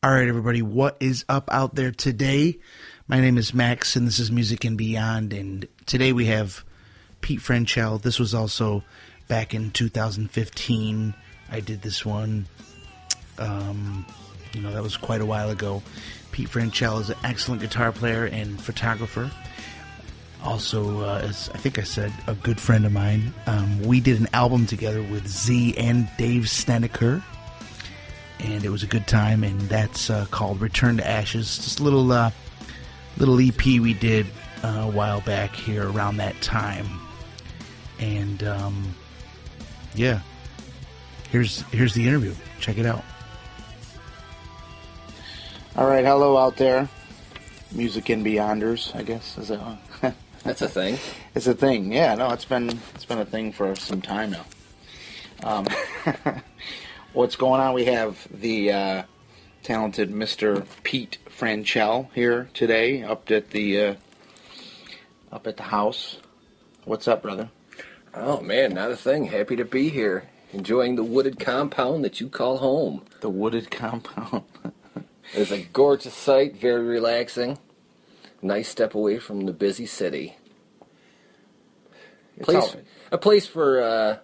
All right, everybody, what is up out there today? My name is Max, and this is Music and Beyond, and today we have Pete Franchell. This was also back in 2015. I did this one. That was quite a while ago. Pete Franchell is an excellent guitar player and photographer. Also, as I think I said, a good friend of mine. We did an album together with Z and Dave Snedeker. And it was a good time, and that's called Return to Ashes. Just a little EP we did a while back here around that time. And, here's the interview. Check it out. All right, hello out there. Music and Beyonders, I guess. Is that That's a thing. It's a thing, yeah. No, it's been a thing for some time now. What's going on? We have the talented Mr. Pete Franchell here today, up at the house. What's up, brother? Oh man, not a thing. Happy to be here, enjoying the wooded compound that you call home. The wooded compound. It's a gorgeous sight, very relaxing. Nice step away from the busy city. A place for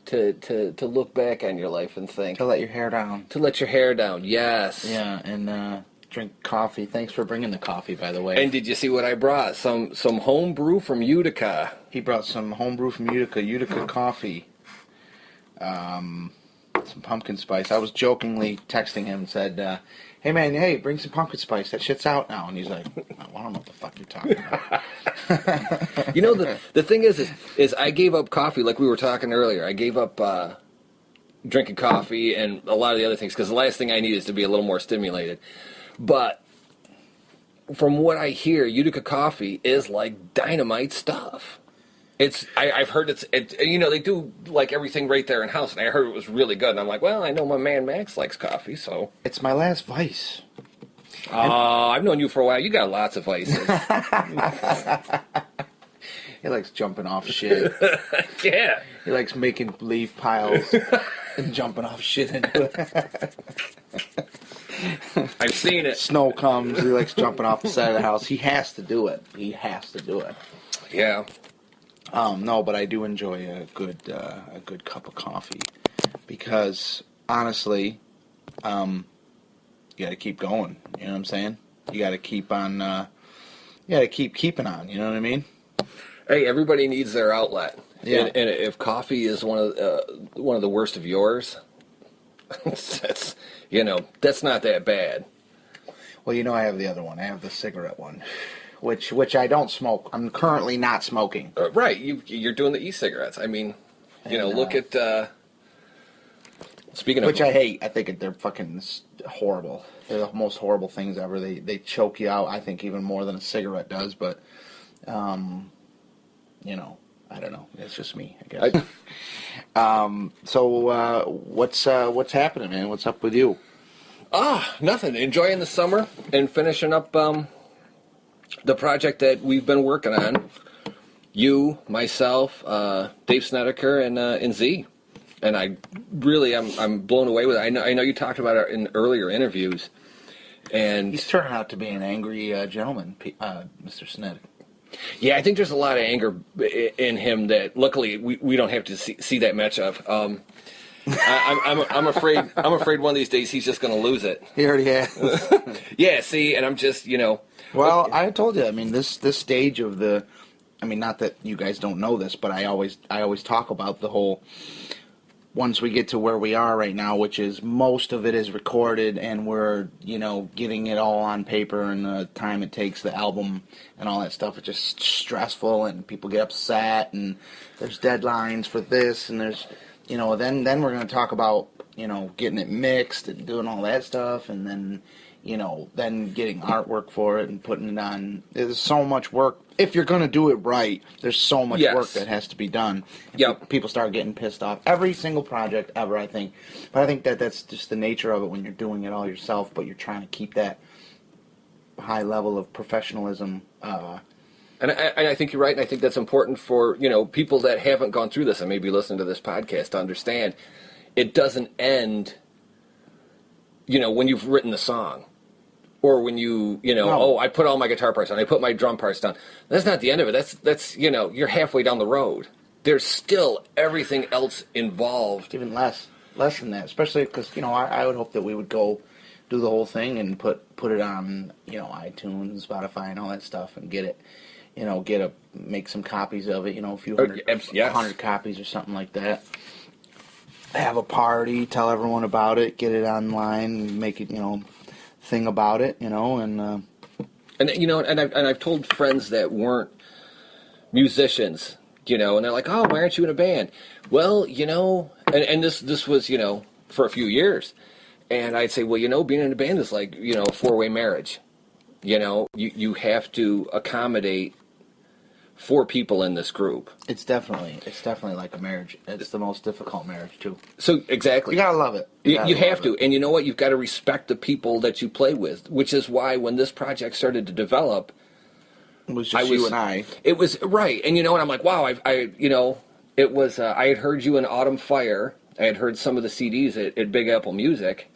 to look back on your life and think. To let your hair down. To let your hair down, yes. Yeah, and drink coffee. Thanks for bringing the coffee, by the way. And did you see what I brought? Some home brew from Utica. He brought some home brew from Utica coffee. Some pumpkin spice. I was jokingly texting him and said, hey man, bring some pumpkin spice. That shit's out now. And he's like, I don't know what the fuck you're talking about. You know, the thing is I gave up coffee like we were talking earlier. I gave up drinking coffee and a lot of the other things because the last thing I need is to be a little more stimulated. But from what I hear, Utica coffee is like dynamite stuff. I've heard it's they do like everything right there in house, and I heard it was really good. And I'm like, well, I know my man Max likes coffee, so it's my last vice. I've known you for a while. You got lots of vices. He likes jumping off shit. Yeah. He likes making leaf piles and jumping off shit into it. I've seen it. Snow comes. He likes jumping off the side of the house. He has to do it. Yeah. No, but I do enjoy a good cup of coffee because honestly, you got to keep going. You know what I'm saying? You got to keep on. You got to keep keeping on. You know what I mean? Hey, everybody needs their outlet. Yeah. And if coffee is one of the worst of yours, that's not that bad. Well, I have the other one. I have the cigarette one. Which I don't smoke. I'm currently not smoking. Right, you're doing the e-cigarettes. I mean, look at. Speaking of which I hate. I think they're fucking horrible. They're the most horrible things ever. They choke you out. I think even more than a cigarette does. But, I don't know. It's just me, I guess. So what's happening, man? What's up with you? Nothing. Enjoying the summer and finishing up. The project that we've been working on, you, myself, Dave Snedeker, and Z, and I'm blown away with it. I know you talked about it in earlier interviews, and he's turning out to be an angry gentleman, Mr. Snedeker. Yeah, I think there's a lot of anger in him that luckily we don't have to see that much of. I'm afraid one of these days he's just going to lose it. He already has. Yeah, see, and I'm just Well, I told you. I mean, this stage of the. I mean, not that you guys don't know this, but I always talk about the whole. Once we get to where we are right now, which is most of it is recorded, and we're getting it all on paper, and the time it takes the album and all that stuff, it's just stressful, and people get upset, and there's deadlines for this, and there's. Then we're going to talk about, getting it mixed and doing all that stuff, and then, then getting artwork for it and putting it on. There's so much work. If you're going to do it right, there's so much work that has to be done. Yep. People start getting pissed off. Every single project ever, I think. But I think that's just the nature of it when you're doing it all yourself, but you're trying to keep that high level of professionalism. And I think you're right, and I think that's important for, people that haven't gone through this and maybe listen to this podcast to understand it doesn't end when you've written the song. Or when No. I put all my guitar parts down, I put my drum parts down. That's not the end of it. That's you're halfway down the road. There's still everything else involved. Even less than that. Especially because I would hope that we would go do the whole thing and put it on iTunes, Spotify, and all that stuff, and get it, make some copies of it. A few hundred, Yes. 100 copies or something like that. Have a party, tell everyone about it, get it online, make it thing about it, and I've told friends that weren't musicians, and they're like, oh, why aren't you in a band? Well, and this was for a few years, and I'd say, well, being in a band is like a 4-way marriage. You have to accommodate 4 people in this group. it's definitely like a marriage. It's the most difficult marriage too. So exactly, You gotta love it. You have to, and you know what? You've got to respect the people that you play with, which is why when this project started to develop, It was just you and I. It was right, and and I'm like, wow, it was. I had heard you in Autumn Fire. I had heard some of the CDs at Big Apple Music,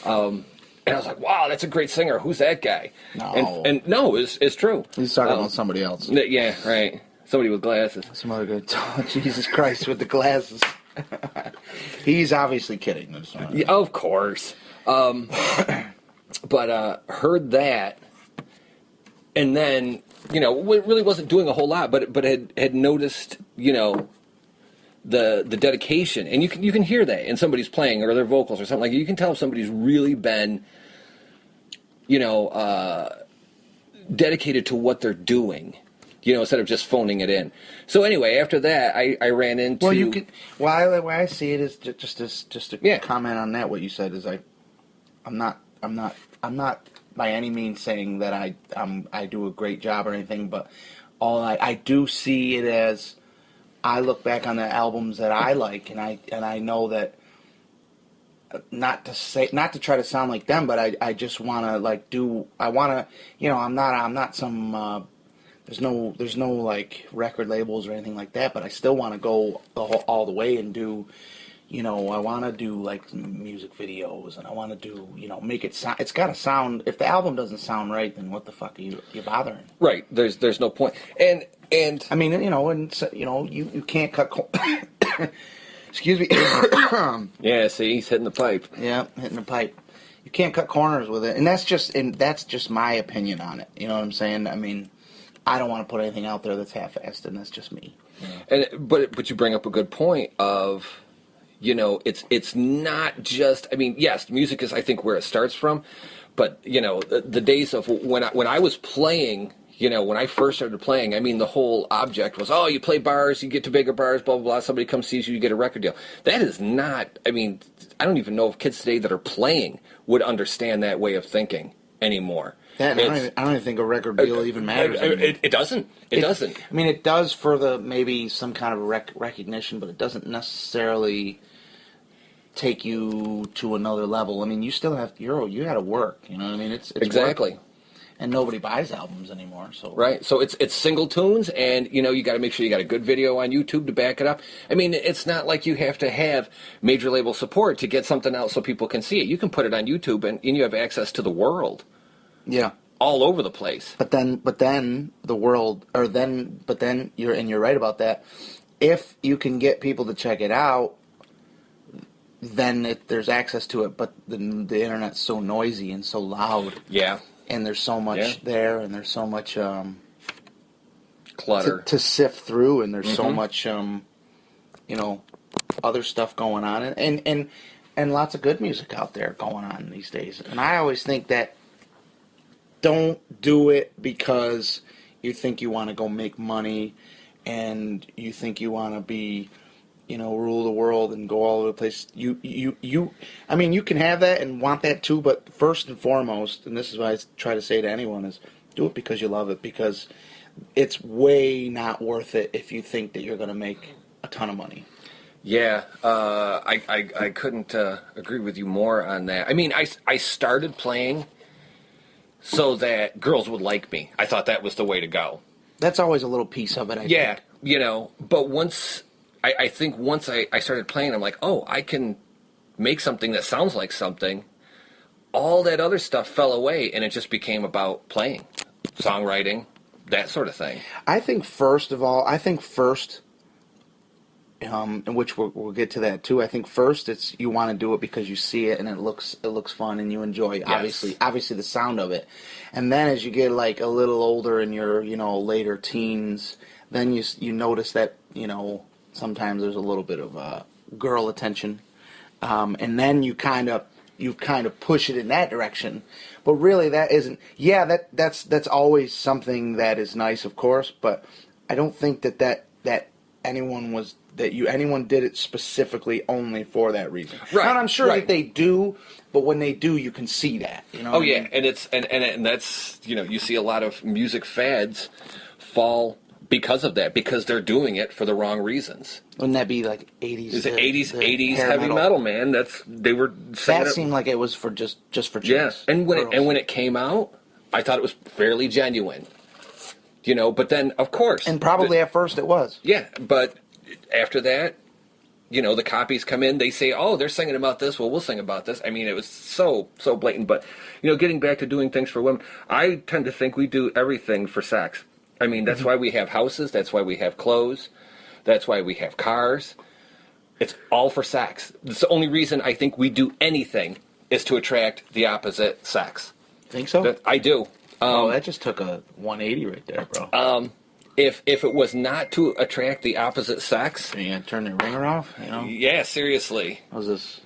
and I was like, wow, that's a great singer. Who's that guy? No. And no, it's true. He's talking about somebody else. Yeah, right. Somebody with glasses. Some other good. Oh, Jesus Christ, with the glasses. He's obviously kidding. Yeah, of course. But heard that, and then it really wasn't doing a whole lot, but had noticed the dedication, and you can hear that in somebody's playing or their vocals or something like that. You can tell if somebody's really been dedicated to what they're doing. Instead of just phoning it in. So anyway, after that, I ran into. Well, you could. Why I see it is just to comment on that. What you said is I'm not by any means saying that I do a great job or anything, but I do see it as I look back on the albums that I like, and I know that not to try to sound like them, but I just want to I'm not some. There's no like record labels or anything like that, but I still want to go all the way and do, I want to do like music videos, and I want to do, make it sound. It's got to sound. If the album doesn't sound right, then what the fuck are you bothering? Right. There's no point. And I mean, you can't cut. Excuse me. Yeah. See, he's hitting the pipe. Yeah, hitting the pipe. You can't cut corners with it, and that's just my opinion on it. You know what I'm saying? I mean, I don't want to put anything out there that's half-assed, and that's just me. And but you bring up a good point of, it's not just. I mean, yes, music is I think where it starts from, but the days of when I was playing. When I first started playing, I mean, the whole object was, oh, you play bars, you get to bigger bars, blah, blah, blah. Somebody comes, sees you, you get a record deal. That is not, I mean, I don't even know if kids today that are playing would understand that way of thinking anymore. I don't even think a record deal even matters anymore. It doesn't. It doesn't. I mean, it does for maybe some kind of recognition, but it doesn't necessarily take you to another level. I mean, you still have, you got to work, you know what I mean? It's exactly. Work. And nobody buys albums anymore, so right. So it's single tunes, and you got to make sure you got a good video on YouTube to back it up. I mean, it's not like you have to have major label support to get something out so people can see it. You can put it on YouTube, and you have access to the world. Yeah, all over the place. But then the world, you're right about that. If you can get people to check it out, then there's access to it. But the internet's so noisy and so loud. Yeah. And there's so much there, and there's so much clutter to sift through, and there's so much other stuff going on, and lots of good music out there going on these days. And I always think that don't do it because you think you want to go make money, and you think you want to be, rule the world and go all over the place. I mean, you can have that and want that too, but first and foremost, and this is what I try to say to anyone, is do it because you love it, because it's way not worth it if you think that you're going to make a ton of money. Yeah, I couldn't agree with you more on that. I mean, I started playing so that girls would like me. I thought that was the way to go. That's always a little piece of it, I think. But once... I think once I started playing, I'm like, oh, I can make something that sounds like something all that other stuff fell away, and it just became about playing, songwriting, that sort of thing. I think first of all, in which we'll get to that too. I think first it's you want to do it because you see it and it looks fun and you enjoy obviously the sound of it, and then as you get like a little older in your later teens, then you notice that sometimes there's a little bit of girl attention, and then you kind of push it in that direction. But really, that isn't. Yeah, that's always something that is nice, of course. But I don't think that anyone did it specifically only for that reason. Right. And I'm sure right. that they do, but when they do, you can see that. Oh yeah, I mean? And it's and that's you see a lot of music fads fall because of that, because they're doing it for the wrong reasons. Wouldn't that be like 80s? Is it 80s heavy metal, man? They were saying that seemed like it was for just for chicks. Yeah, and when it came out, I thought it was fairly genuine. But then of course, and probably at first it was. Yeah, but after that, the copies come in. They say, "Oh, they're singing about this. Well, we'll sing about this." I mean, it was so blatant. But getting back to doing things for women, I tend to think we do everything for sex. I mean, that's why we have houses. That's why we have clothes. That's why we have cars. It's all for sex. It's the only reason I think we do anything is to attract the opposite sex. Think so? I do. That just took a 180 right there, bro. If it was not to attract the opposite sex, are you gonna turn the ringer off? Yeah, seriously. Was this?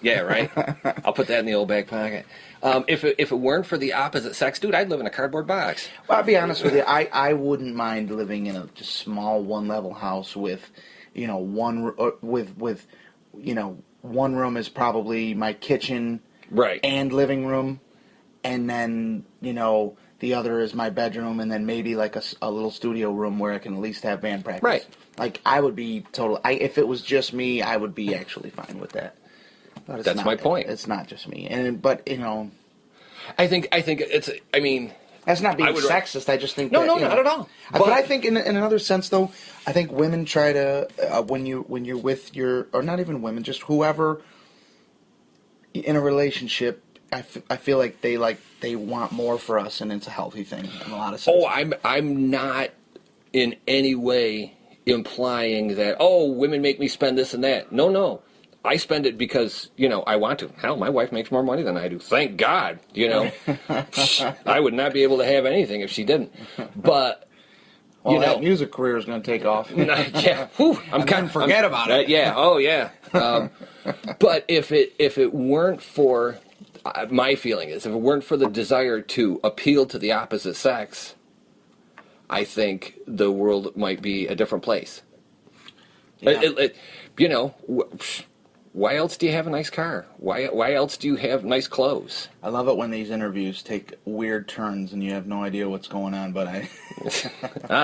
Yeah, right. I'll put that in the old back pocket. If it weren't for the opposite sex, dude, I'd live in a cardboard box. Well, I'll be honest with you. I wouldn't mind living in a just small one-level house with, one room is probably my kitchen, right, and living room, and then the other is my bedroom, and then maybe like a little studio room where I can at least have band practice. Right. Like I would be if it was just me, I would be actually fine with that. That's my point. It's not just me, but I think it's. I mean, that's not being sexist. I just think no, not at all. But I think in another sense, though, I think women try to when you're with or not even women, just whoever in a relationship. I feel like they want more for us, and it's a healthy thing in a lot of sense. Oh, I'm not in any way implying that women make me spend this and that. No. I spend it because, I want to. Hell, my wife makes more money than I do. Thank God, I would not be able to have anything if she didn't. But, that music career is going to take off. Yeah, whew, forget about it. Yeah, oh yeah. But if it weren't for, my feeling is, if it weren't for the desire to appeal to the opposite sex, I think the world might be a different place. Yeah. Why else do you have a nice car? Why else do you have nice clothes? I love it when these interviews take weird turns and you have no idea what's going on, but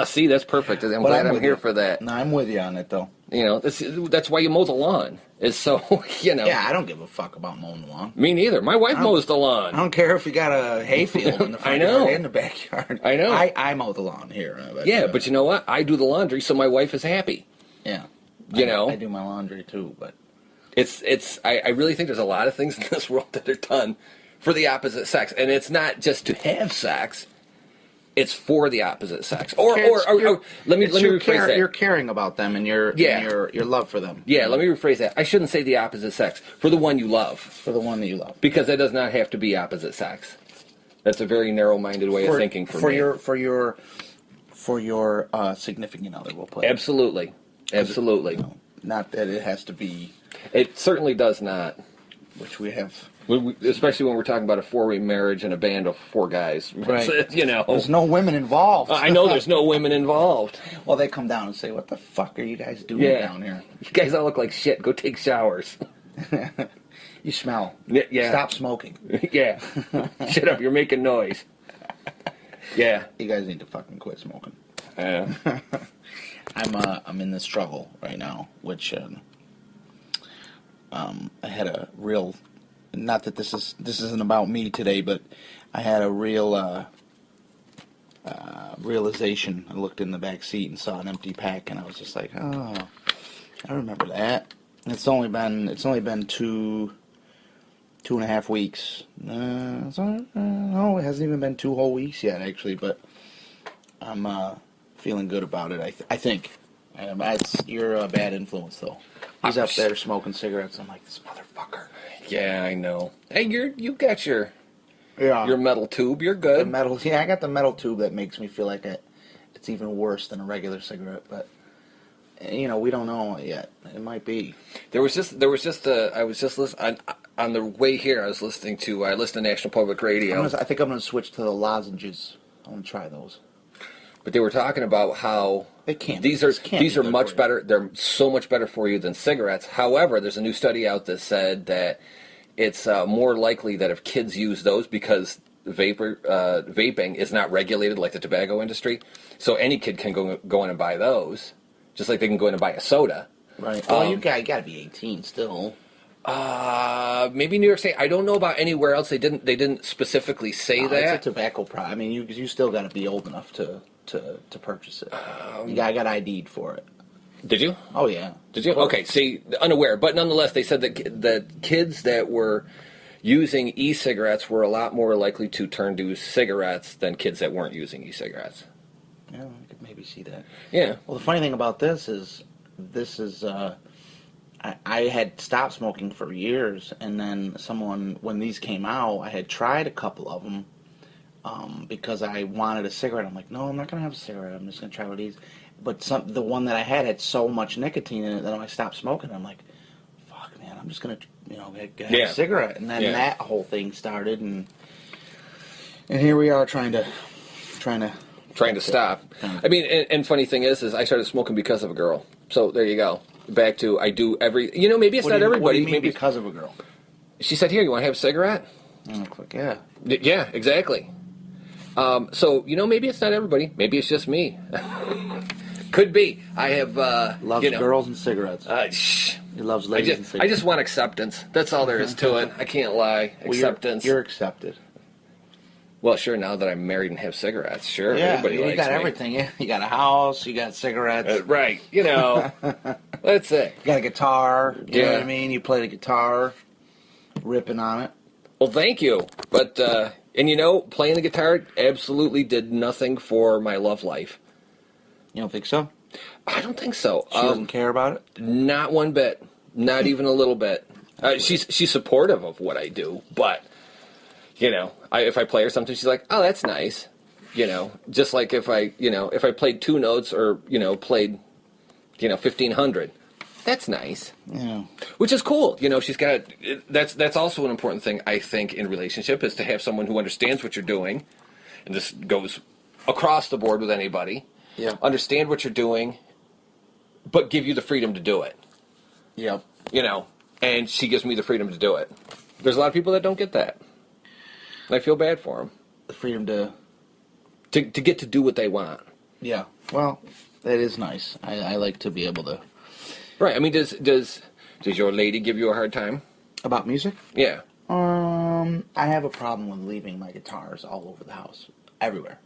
see, that's perfect. I'm glad I'm here for that. No, I'm with you on it, though. That's why you mow the lawn. Is so, Yeah, I don't give a fuck about mowing the lawn. Me neither. My wife mows the lawn. I don't care if you got a hayfield in the front yard and the backyard. I know. I mow the lawn here. But you know what? I do the laundry so my wife is happy. Yeah. I do my laundry, too, but... I really think there's a lot of things in this world that are done for the opposite sex, and it's not just to have sex; it's for the opposite sex. Or let me rephrase that. You're caring about them and your love for them. Yeah, let me rephrase that. I shouldn't say the opposite sex, for the one you love. For the one that you love, because that does not have to be opposite sex. That's a very narrow-minded way of thinking for me. For your significant other, we'll put it. Absolutely. Not that it has to be. It certainly does not. Which we have. Especially when we're talking about a four-way marriage and a band of four guys. Right. There's no women involved. I know there's no women involved. Well, they come down and say, what the fuck are you guys doing down here? You guys all look like shit. Go take showers. You smell. Yeah. Stop smoking. Yeah. Shut up. You're making noise. Yeah. You guys need to fucking quit smoking. I'm in this struggle right now, which I had a real, not that this isn't about me today, but I had a real realization. I looked in the back seat and saw an empty pack, and I was just like, oh, I remember that. And it's only been 2.5 weeks. No, it hasn't even been 2 whole weeks yet, actually. But I'm feeling good about it. I think. You're a bad influence, though. He's up there smoking cigarettes. I'm like, this motherfucker. Yeah, I know. Hey, you got your Yeah. metal tube. You're good. The metal. Yeah, I got the metal tube that makes me feel like it's even worse than a regular cigarette. But we don't know yet. It might be. I was just listening on the way here. I listened to National Public Radio. I think I'm gonna switch to the lozenges. I want to try those. But they were talking about how these are much better. They're so much better for you than cigarettes. However, there's a new study out that said that it's more likely that if kids use those, because vaping is not regulated like the tobacco industry, so any kid can go in and buy those, just like they can go in and buy a soda. Right. Well, you got to be 18 still. Maybe New York State. I don't know about anywhere else. They didn't specifically say that. It's a tobacco product. I mean, you still got to be old enough to purchase it. I got ID'd for it. Did you? Oh yeah. Did you? Okay. See, unaware, but nonetheless, they said that kids that were using e-cigarettes were a lot more likely to turn to cigarettes than kids that weren't using e-cigarettes. Yeah, I could maybe see that. Yeah. Well, the funny thing about this is I had stopped smoking for years, and then when these came out, I had tried a couple of them because I wanted a cigarette. I'm like, no, I'm not going to have a cigarette. I'm just going to try one of these. But the one that I had so much nicotine in it that when I stopped smoking, I'm like, fuck, man, I'm just going to get a cigarette. And then that whole thing started, and here we are trying to stop. I mean, and funny thing is I started smoking because of a girl. So there you go. Back to I do every. Maybe it's not everybody. What do you mean maybe because of a girl? She said, "Here, you want to have a cigarette?" I'm like, yeah. Yeah, exactly. So maybe it's not everybody. Maybe it's just me. Could be. I have loves girls and cigarettes. He loves ladies and cigarettes. I just want acceptance. That's all there is to it. I can't lie. Acceptance. You're accepted. Well, sure. Now that I'm married and have cigarettes, sure. Yeah, everybody likes me. You got everything. Yeah, you got a house. You got cigarettes. Right. That's it. You got a guitar. You know what I mean? You play the guitar, ripping on it. Well, thank you. But playing the guitar absolutely did nothing for my love life. You don't think so? I don't think so. She doesn't care about it? Not one bit. Not even a little bit. She's supportive of what I do, but if I play her something, she's like, "Oh, that's nice." Just like if I played two notes or played 1,500, that's nice. Yeah. Which is cool. She's got that's also an important thing I think in relationship is to have someone who understands what you're doing, and this goes across the board with anybody. Yeah. Understand what you're doing, but give you the freedom to do it. Yep. And she gives me the freedom to do it. There's a lot of people that don't get that. And I feel bad for them. The freedom to get to do what they want. Yeah. Well, that is nice. I like to be able to. Right. I mean, does your lady give you a hard time about music? Yeah. I have a problem with leaving my guitars all over the house, everywhere.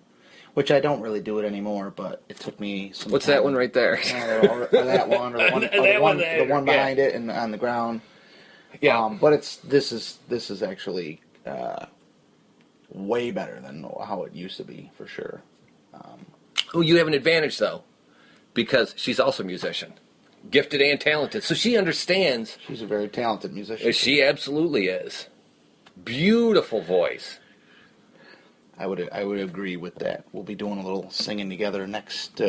Which I don't really do it anymore, but it took me some What's time. that one right there? Or that one, or the one behind it and on the ground. Yeah. But this is actually way better than how it used to be, for sure. Well, you have an advantage, though, because she's also a musician. Gifted and talented. So she understands. She's a very talented musician. She absolutely is. Beautiful voice. I would agree with that. We'll be doing a little singing together next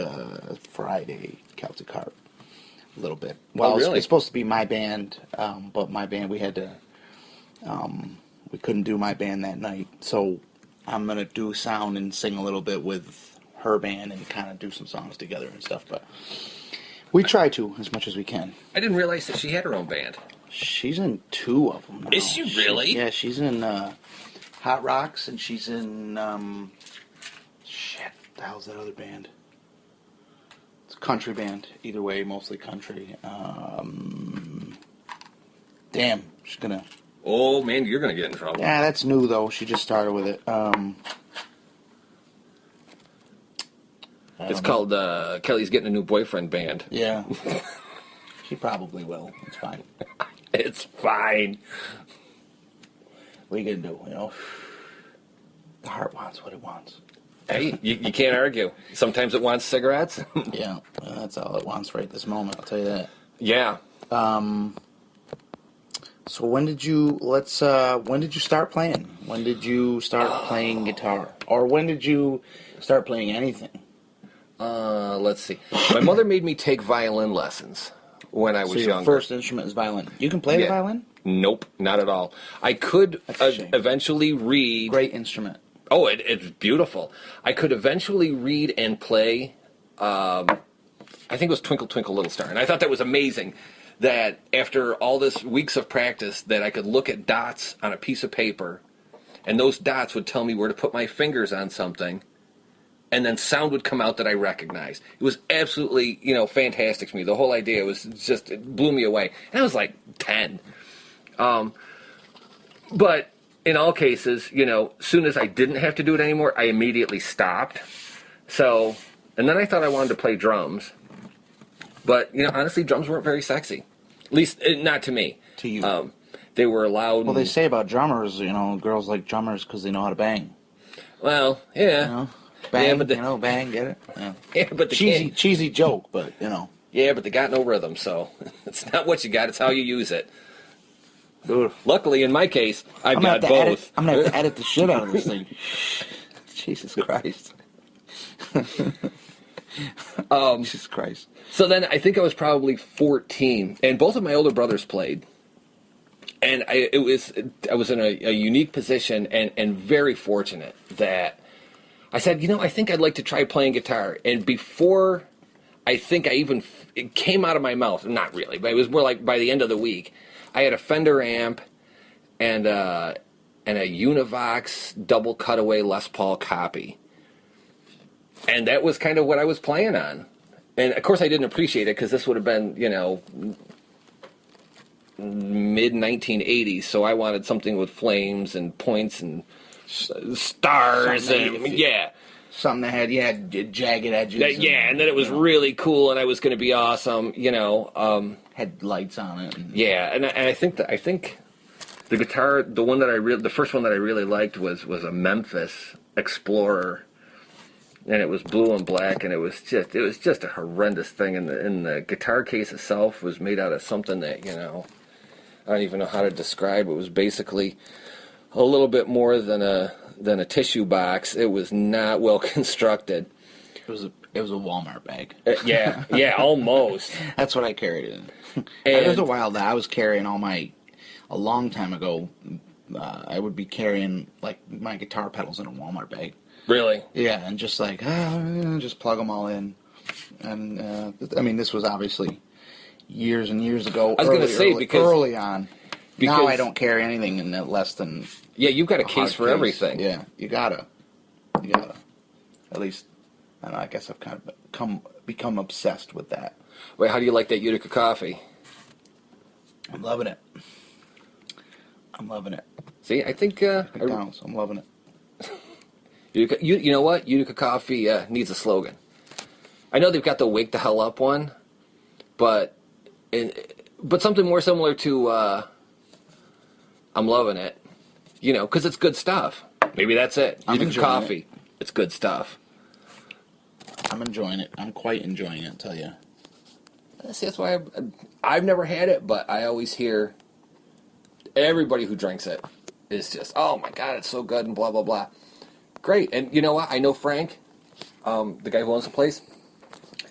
Friday, Celtic Harp. A little bit. Well, really? It's supposed to be my band, but my band, we had to... we couldn't do my band that night, so I'm going to do sound and sing a little bit with her band and kind of do some songs together and stuff, but we try to as much as we can. I didn't realize that she had her own band. She's in 2 of them now. Is she really? She's in Hot Rocks, and she's in shit, what the hell's that other band? It's a country band, either way, mostly country. Damn, she's gonna... Oh, man, you're going to get in trouble. Yeah, that's new, though. She just started with it. It's called Kelly's Getting a New Boyfriend Band. Yeah. She probably will. It's fine. It's fine. What are you gonna do? You know, the heart wants what it wants. Hey, you can't argue. Sometimes it wants cigarettes. Yeah, well, that's all it wants right this moment. I'll tell you that. Yeah. So when did you start playing? When did you start playing guitar, or when did you start playing anything? Let's see. My mother made me take violin lessons when I was So your younger. first instrument is violin. You can play the violin? Nope, not at all. I could That's a shame. eventually read. Great instrument. Oh, it's beautiful. I could eventually read and play. I think it was Twinkle Twinkle Little Star, and I thought that was amazing. That after all this weeks of practice, that I could look at dots on a piece of paper, and those dots would tell me where to put my fingers on something, and then sound would come out that I recognized. It was absolutely, fantastic to me. The whole idea was just, it blew me away. And I was like 10. But in all cases, soon as I didn't have to do it anymore, I immediately stopped. So, and then I thought I wanted to play drums. But, honestly, drums weren't very sexy. At least, not to me. To you. They were loud. Well, they say about drummers, girls like drummers because they know how to bang. Well, yeah. Bang, yeah, but bang, get it? Yeah, yeah, but cheesy joke, but, Yeah, but they got no rhythm, so it's not what you got, it's how you use it. Dude. Luckily, in my case, I've got both. I'm going to have to edit the shit out of this thing. Jesus Christ. Jesus Christ. So then I think I was probably 14, and both of my older brothers played. And I was in a unique position and very fortunate that I said, I think I'd like to try playing guitar. And before I think it came out of my mouth, not really, but it was more like by the end of the week, I had a Fender amp and a Univox double cutaway Les Paul copy. And that was kind of what I was playing on. And, of course, I didn't appreciate it because this would have been, mid-1980s. So I wanted something with flames and points and stars. Something that had jagged edges. And then it was really cool and I was going to be awesome, had lights on it. And I think the guitar, the first one that I really liked was a Memphis Explorer. And it was blue and black, and it was just a horrendous thing. And the guitar case itself was made out of something that I don't even know how to describe. It was basically a little bit more than a tissue box. It was not well constructed. It was a Walmart bag. Yeah, almost. That's what I carried it in. There was a while that I was carrying a long time ago. I would be carrying like my guitar pedals in a Walmart bag. Really? Yeah, and just like, just plug them all in. And, this was obviously years and years ago. I was going to say, because early on. Now I don't carry anything in less than... Yeah, you've got a case for everything. Yeah, you gotta. At least, I don't know, I guess I've kind of become obsessed with that. Wait, how do you like that Utica coffee? I'm loving it. See, I think... McDonald's, I'm loving it. Utica, you know what? Utica Coffee needs a slogan. I know they've got the Wake the Hell Up one, but something more similar to I'm loving it, because it's good stuff. Maybe that's it. Utica Coffee, it's good stuff. I'm enjoying it. I'm quite enjoying it, I'll tell you. See, that's why I've never had it, but I always hear everybody who drinks it is just, oh my God, it's so good and blah, blah, blah. Great. And you know what? I know Frank, the guy who owns the place.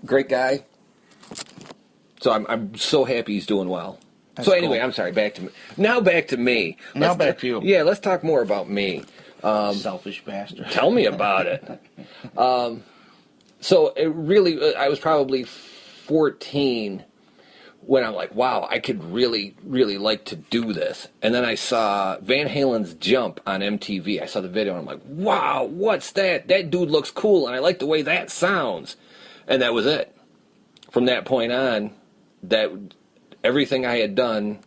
Great guy. So I'm so happy he's doing well. That's so anyway, cool. I'm sorry. Back to me. Now back to me. Now back to you. Yeah, let's talk more about me. Selfish bastard. Tell me about it. So it really, I was probably 14 when I'm like, wow, I could really, really like to do this. And then I saw Van Halen's Jump on MTV. I saw the video, and I'm like, wow, what's that? That dude looks cool, and I like the way that sounds. And that was it. From that point on, that everything I had done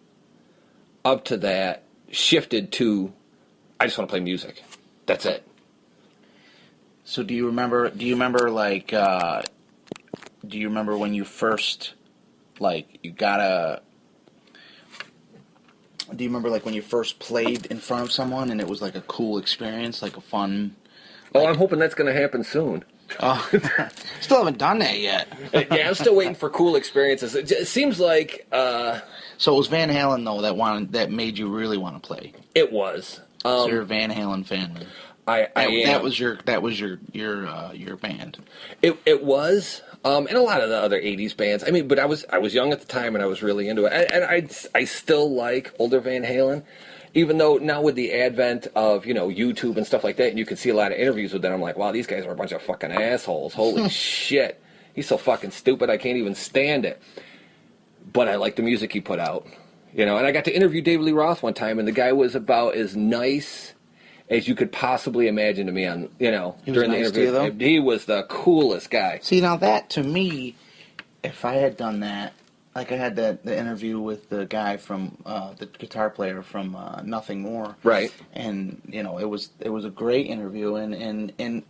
up to that shifted to, I just want to play music. That's it. So do you remember when you first... Like, you got Do you remember like when you first played in front of someone and it was like a cool experience, like a fun? Oh, I'm hoping that's going to happen soon. Oh, still haven't done that yet. Yeah, I'm still waiting for cool experiences. It seems like So it was Van Halen though that made you really want to play. it was. So you're a Van Halen fan. Then. I am. That was your band. It was, and a lot of the other '80s bands. I mean, but I was young at the time, and I was really into it. And I still like older Van Halen, even though now with the advent of YouTube and stuff like that, and you can see a lot of interviews with them. I'm like, wow, these guys are a bunch of fucking assholes. Holy shit, he's so fucking stupid. I can't even stand it. But I like the music he put out, And I got to interview David Lee Roth one time, and the guy was about as nice as you could possibly imagine to me on, during the interview. To you, though? He was the coolest guy. See, now that, to me, if I had done that, like I had the interview with the guy from, the guitar player from Nothing More. Right. And, it was a great interview. And in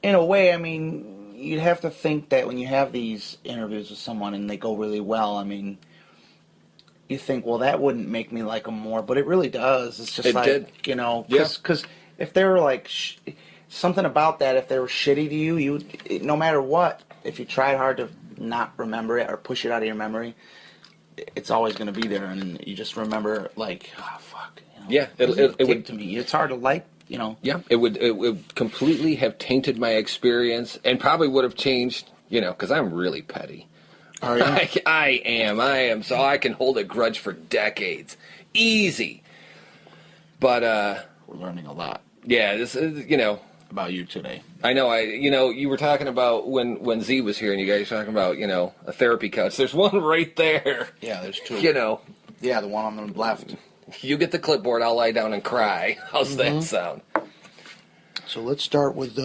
a way, I mean, you'd have to think that when you have these interviews with someone and they go really well, I mean, you think, well, that wouldn't make me like them more, but it really does. It's just because if they were like something about that, if they were shitty to you, no matter what, if you tried hard to not remember it or push it out of your memory, it's always going to be there, and you just remember like, oh fuck. Yeah, it would to me. It's hard to like. Yeah, it would completely have tainted my experience, and probably would have changed. Because I'm really petty. Are you? I am. So I can hold a grudge for decades. Easy. But, we're learning a lot. Yeah, this is, about you today. I know, you were talking about when Z was here and you guys were talking about, a therapy couch. There's one right there. Yeah, there's two. Yeah, the one on the left. You get the clipboard, I'll lie down and cry. How's that sound? So let's start with,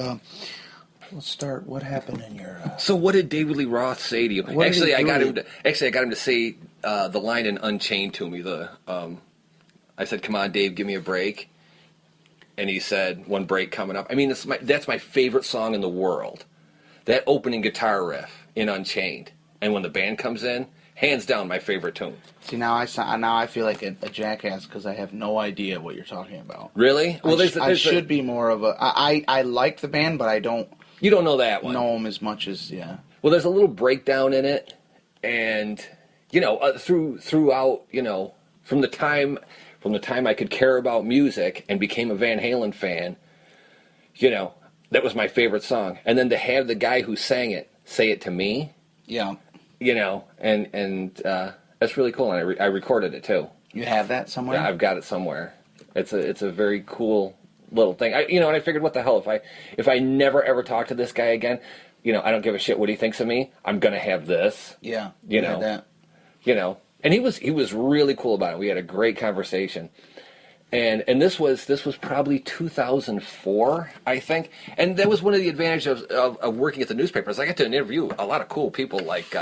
what happened in your... So what did David Lee Roth say to you? Actually, I got him to say the line in Unchained to me. I said, "Come on, Dave, give me a break." And he said, "One break coming up." I mean, that's my favorite song in the world. That opening guitar riff in Unchained. And when the band comes in, hands down my favorite tune. See, now I feel like a jackass because I have no idea what you're talking about. Really? Well, I should be more of a... I like the band, but I don't... You don't know that one. Know them as much as, yeah. Well, there's a little breakdown in it, and throughout, from the time I could care about music and became a Van Halen fan, that was my favorite song. And then to have the guy who sang it say it to me, yeah, and that's really cool. And I recorded it too. You have that somewhere? Yeah, I've got it somewhere. It's a very cool little thing. And I figured, what the hell, if I never ever talk to this guy again, I don't give a shit what he thinks of me. I'm gonna have this. Yeah. That. And he was really cool about it. We had a great conversation. And this was probably 2004, I think. And that was one of the advantages of working at the newspapers. I got to interview a lot of cool people like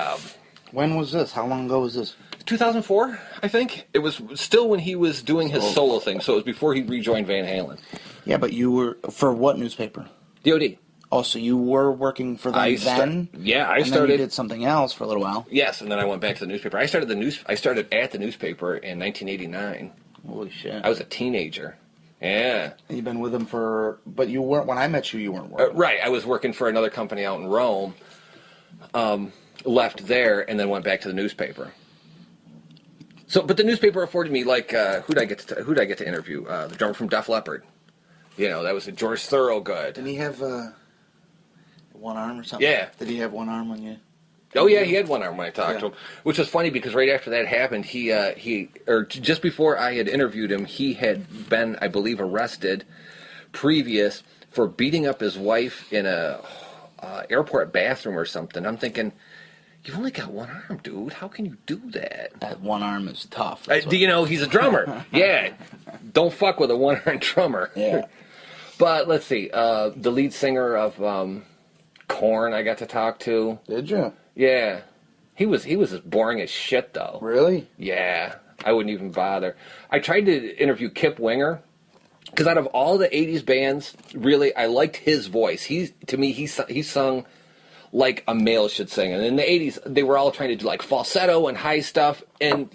when was this? How long ago was this? 2004, I think. It was still when he was doing his solo thing, so it was before he rejoined Van Halen. Yeah, but you were... For what newspaper? DOD. Oh, so you were working for them then? Yeah, I started... started... then you did something else for a little while. Yes, and then I went back to the newspaper. I started at the newspaper in 1989. Holy shit. I was a teenager. Yeah. And you've been with them for... But you weren't... When I met you, you weren't working. Right, I was working for another company out in Rome. Left there, and then went back to the newspaper. So, but the newspaper afforded me who'd I get to interview? The drummer from Def Leppard. That was a George Thorogood. Didn't he have one arm or something? Yeah. Did he have one arm when you? Oh yeah, he had one arm when I talked to him, which was funny because right after that happened, he just before I had interviewed him, he had been, I believe, arrested previous for beating up his wife in a airport bathroom or something. I'm thinking, you've only got one arm, dude. How can you do that? That one arm is tough. He's a drummer. Yeah. Don't fuck with a one-armed drummer. Yeah. But let's see. The lead singer of Korn I got to talk to. Did you? Yeah. He was as boring as shit, though. Really? Yeah. I wouldn't even bother. I tried to interview Kip Winger. Because out of all the 80s bands, really, I liked his voice. To me, he sung like a male should sing. And in the 80s, they were all trying to do like falsetto and high stuff. And,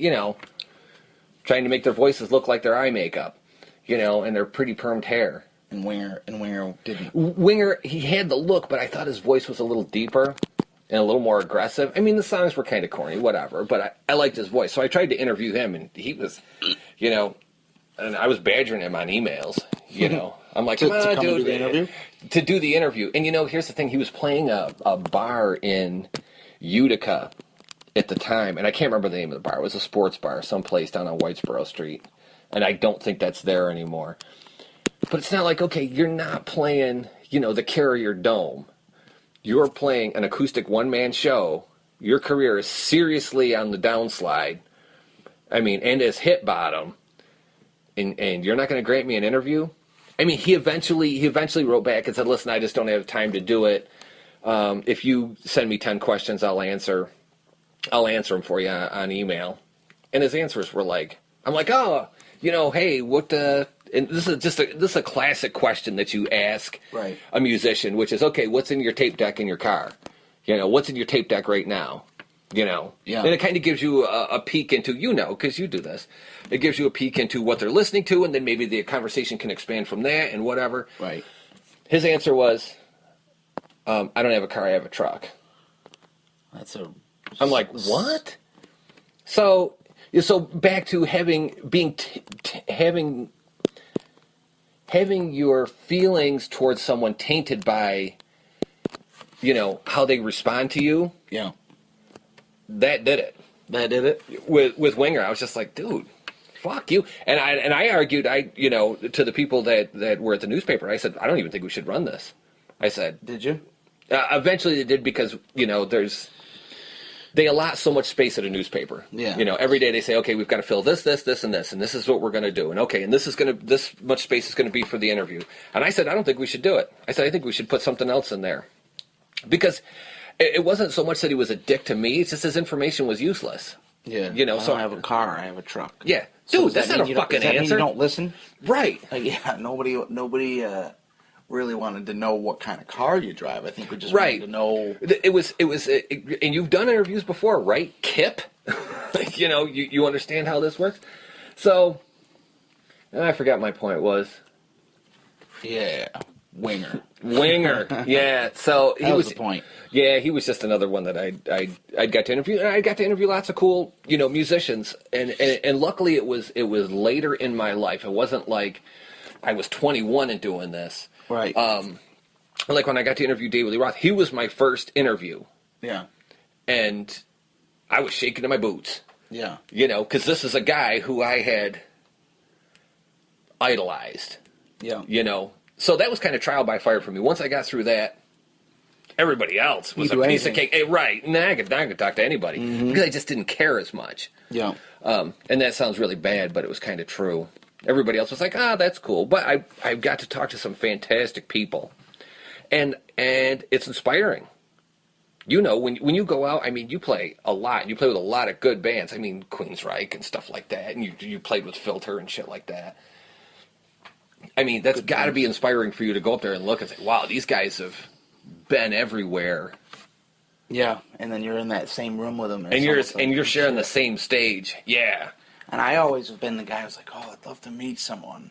trying to make their voices look like their eye makeup, and their pretty permed hair. And Winger didn't. Winger, he had the look, but I thought his voice was a little deeper and a little more aggressive. I mean, the songs were kind of corny, whatever, but I liked his voice. So I tried to interview him, and he was, and I was badgering him on emails, I'm like, come on, dude. To do the interview. And, here's the thing. He was playing a bar in Utica at the time, and I can't remember the name of the bar. It was a sports bar someplace down on Whitesboro Street, and I don't think that's there anymore. But it's not like, okay, you're not playing, the Carrier Dome. You're playing an acoustic one-man show. Your career is seriously on the downslide. I mean, and has hit bottom. And you're not going to grant me an interview? I mean, he eventually wrote back and said, listen, I just don't have time to do it. If you send me 10 questions, I'll answer them for you on email. And his answers were like, I'm like, oh, hey, what, and this is a classic question that you ask a musician, which is, okay, what's in your tape deck in your car? What's in your tape deck right now? Yeah. And it kind of gives you a peek into, because you do this. It gives you a peek into what they're listening to, and then maybe the conversation can expand from that and whatever. Right. His answer was, I don't have a car, I have a truck. I'm like, what? So back to having your feelings towards someone tainted by, how they respond to you. Yeah. That did it. With Winger, I was just like, dude, fuck you. And I argued, to the people that were at the newspaper, I said, I don't even think we should run this. I said, did you? Eventually they did, because they allot so much space at a newspaper. Yeah. Every day they say, okay, we've got to fill this, and this, and this is what we're going to do. And okay, and this much space is going to be for the interview. And I said, I don't think we should do it. I said, I think we should put something else in there. Because it wasn't so much that he was a dick to me, it's just his information was useless. Yeah. I don't have a car, I have a truck. Yeah. So dude, that's not a fucking answer. Mean you don't listen? Right. Yeah, nobody really wanted to know what kind of car you drive. I think we just wanted to know. It was, and you've done interviews before, right, Kip? you understand how this works. So, and I forgot my point was. Yeah, Winger. Yeah. So that was the point. Yeah, he was just another one that I got to interview, and I got to interview lots of cool, musicians, and luckily it was later in my life. It wasn't like I was 21 and doing this. Right. Like when I got to interview David Lee Roth, he was my first interview. Yeah. And I was shaking in my boots. Yeah. Because this is a guy who I had idolized. Yeah. So that was kind of trial by fire for me. Once I got through that, everybody else was a piece of cake. Hey, right. Nah, I could talk to anybody. Mm-hmm. Because I just didn't care as much. Yeah. And that sounds really bad, but it was kind of true. Everybody else was like, that's cool. But I got to talk to some fantastic people. And it's inspiring. When you go out, I mean, you play a lot. You play with a lot of good bands. I mean, Queensryche and stuff like that. And you played with Filter and shit like that. I mean, that's got to be inspiring for you to go up there and look and say, wow, these guys have been everywhere. Yeah, and then you're in that same room with them. And you're sharing the same stage. Yeah. And I always have been the guy who's like, oh, I'd love to meet someone.